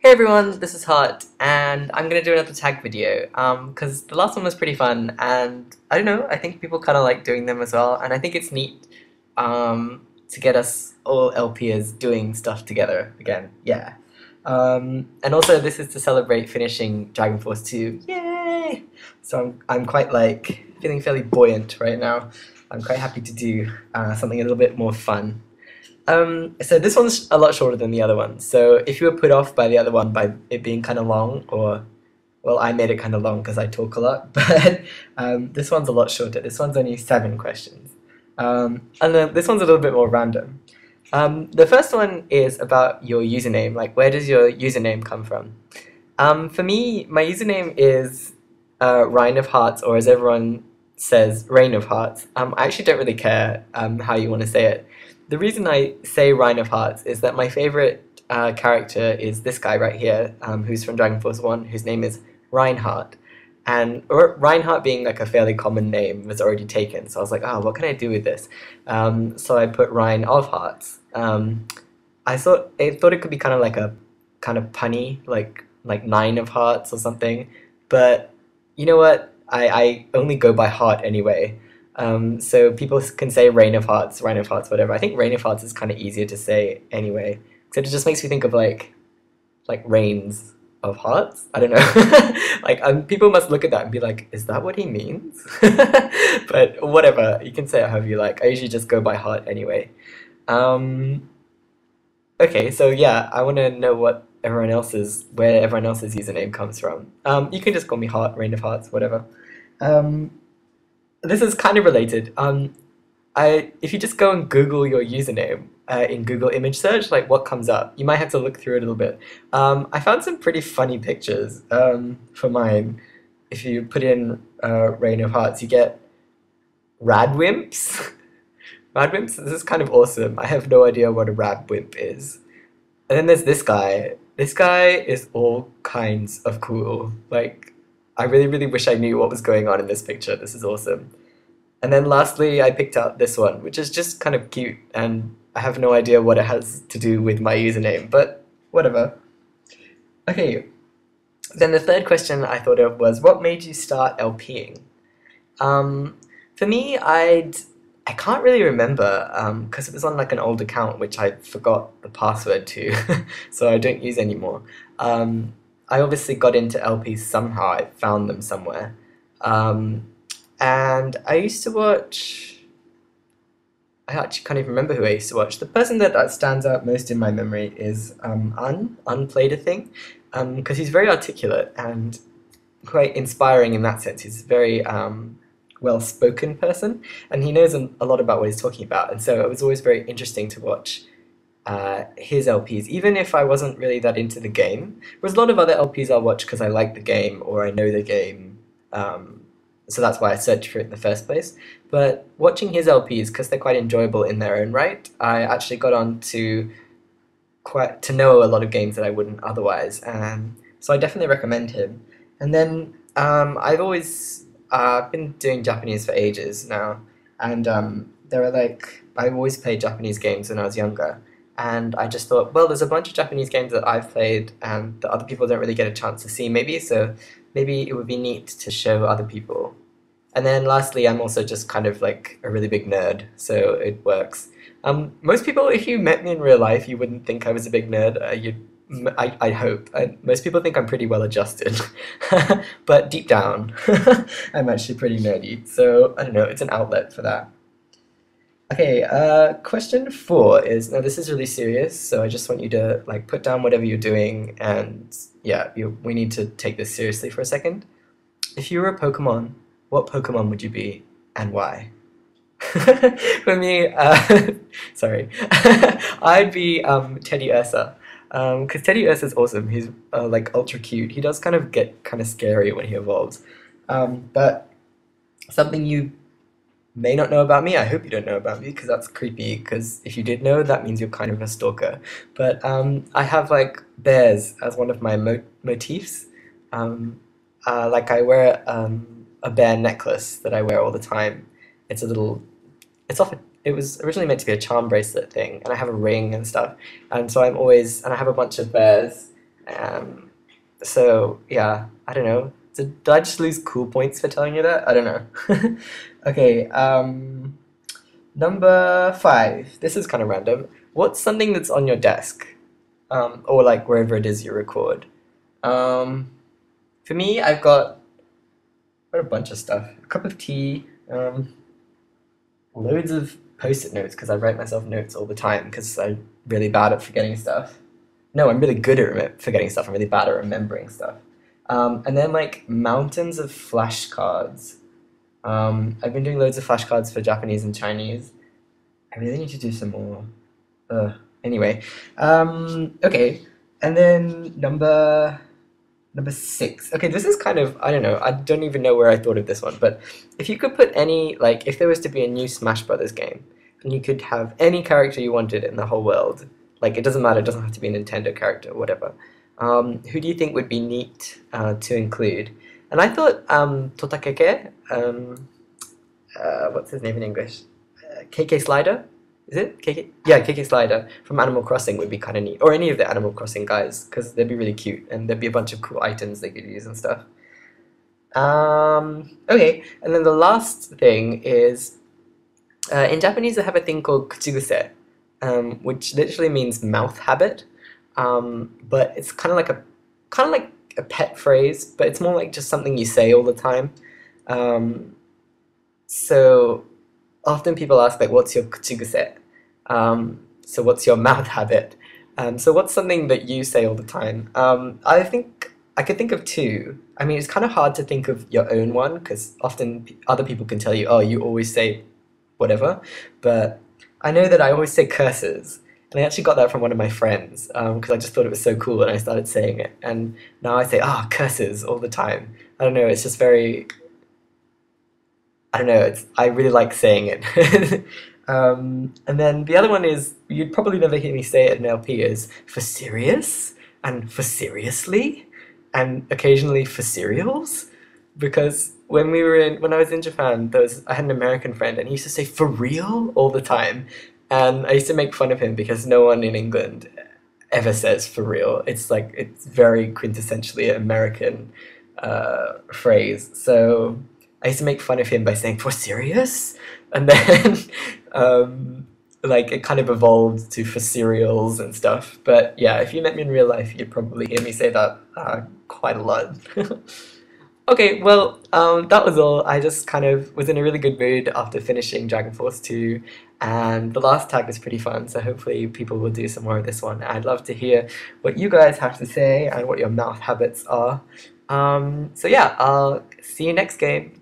Hey everyone, this is Hart, and I'm gonna do another tag video, because the last one was pretty fun, and I don't know, I think people kind of like doing them as well, and I think it's neat, to get us all LPers doing stuff together again, yeah. And also this is to celebrate finishing Dragon Force 2, yay! So I'm quite like, feeling fairly buoyant right now. I'm quite happy to do something a little bit more fun. So this one's a lot shorter than the other one. So if you were put off by the other one by it being kind of long, or well, I made it kind of long because I talk a lot, but this one's a lot shorter. This one's only 7 questions, and then this one's a little bit more random. The first one is about your username. Like, where does your username come from? For me, my username is Rhine of Hearts, or as everyone says, Rain of Hearts. I actually don't really care how you want to say it. The reason I say Rhine of Hearts is that my favorite character is this guy right here, who's from Dragon Force 1, whose name is Reinhardt. And Reinhardt being like a fairly common name was already taken, so I was like, oh, what can I do with this? So I put Rhine of Hearts. I thought it could be kind of like a kind of punny, like 9 of Hearts or something, but you know what? I only go by heart anyway. So people can say Rain of Hearts, whatever. I think Rain of Hearts is kind of easier to say anyway. Except it just makes me think of like Rains of Hearts. I don't know. Like people must look at that and be like, is that what he means? But whatever, you can say it however you like. I usually just go by heart anyway. Okay, so yeah, I want to know where everyone else's username comes from. You can just call me Heart, Rain of Hearts, whatever. This is kind of related. If you just go and Google your username in Google image search, like what comes up, you might have to look through it a little bit. I found some pretty funny pictures for mine. If you put in Rain of Hearts, you get radwimps. Radwimps, this is kind of awesome. I have no idea what a radwimp is. And then there's this guy. This guy is all kinds of cool. Like, I really, really wish I knew what was going on in this picture. This is awesome. And then lastly, I picked out this one, which is just kind of cute, and I have no idea what it has to do with my username, but whatever. Okay, then the third question I thought of was, what made you start LPing? For me, I can't really remember, because it was on like an old account, which I forgot the password to, so I don't use anymore. I obviously got into LPs somehow, I found them somewhere. And I used to watch, I actually can't even remember who I used to watch. The person that stands out most in my memory is Unplayed a Thing, because he's very articulate and quite inspiring in that sense. He's a very well-spoken person, and he knows a lot about what he's talking about, and so it was always very interesting to watch his LPs, even if I wasn't really that into the game. Whereas a lot of other LPs I'll watch because I like the game or I know the game, so that's why I searched for it in the first place. But watching his LPs, because they're quite enjoyable in their own right, I actually got on to know a lot of games that I wouldn't otherwise, and so I definitely recommend him. And then I've always been doing Japanese for ages now, and I've always played Japanese games when I was younger. And I just thought, well, there's a bunch of Japanese games that I've played and that other people don't really get a chance to see maybe, so maybe it would be neat to show other people. And then lastly, I'm also just kind of like a really big nerd, so it works. Most people, if you met me in real life, you wouldn't think I was a big nerd. I hope. Most people think I'm pretty well adjusted, but deep down, I'm actually pretty nerdy, so I don't know, it's an outlet for that. Okay, question 4 is, now this is really serious, so I just want you to like put down whatever you're doing, and yeah, we need to take this seriously for a second. If you were a Pokemon, what Pokemon would you be, and why? For me, sorry, I'd be Teddy Ursa, because Teddy Ursa's awesome. He's like ultra cute. He does kind of get kind of scary when he evolves, but something you may not know about me. I hope you don't know about me, because that's creepy, because if you did know, that means you're kind of a stalker. But I have like bears as one of my motifs. Like I wear a bear necklace that I wear all the time. It's it was originally meant to be a charm bracelet thing, and I have a ring and stuff. And so I have a bunch of bears, Um, so yeah, I don't know. Did I just lose cool points for telling you that? I don't know. Okay, number 5. This is kind of random. What's something that's on your desk? Or like wherever it is you record. Um, for me, I've got a bunch of stuff. A cup of tea, loads of post-it notes because I write myself notes all the time because I'm really bad at forgetting stuff. No, I'm really good at forgetting stuff. I'm really bad at remembering stuff. And then like mountains of flashcards. I've been doing loads of flashcards for Japanese and Chinese. I really need to do some more. Anyway, okay, and then number 6. Okay, this is kind of, I don't know. I don't even know where I thought of this one, but if you could put any, like, if there was to be a new Smash Brothers game, and you could have any character you wanted in the whole world, like it doesn't matter, it doesn't have to be a Nintendo character, whatever. Who do you think would be neat to include? And I thought Totakeke, what's his name in English? KK Slider? Is it? KK? Yeah, KK Slider from Animal Crossing would be kind of neat. Or any of the Animal Crossing guys, because they'd be really cute, and there'd be a bunch of cool items they could use and stuff. Okay, and then the last thing is, in Japanese they have a thing called kuchiguse, which literally means mouth habit. But it's kind of like a pet phrase, but it's more like just something you say all the time. Um, so often people ask like, "What's your kuchiguse?" So what's your mouth habit? So what's something that you say all the time? I think I could think of two. I mean, it's kind of hard to think of your own one because often other people can tell you, "Oh, you always say whatever," but I know that I always say curses. And I actually got that from one of my friends because I just thought it was so cool and I started saying it. And now I say, curses all the time. I don't know, it's just very, I don't know, I really like saying it. And then the other one is, you'd probably never hear me say it in LP, is for serious and for seriously and occasionally for cereals. Because when I was in Japan, I had an American friend and he used to say for real all the time. And I used to make fun of him because no one in England ever says for real. It's like, it's very quintessentially American phrase. So I used to make fun of him by saying, for serious? And then, like, it kind of evolved to for cereals and stuff. But yeah, if you met me in real life, you'd probably hear me say that quite a lot. Okay, well, that was all. I just kind of was in a really good mood after finishing Dragon Force 2, and the last tag was pretty fun, so hopefully people will do some more of this one. I'd love to hear what you guys have to say and what your mouth habits are. So yeah, I'll see you next game.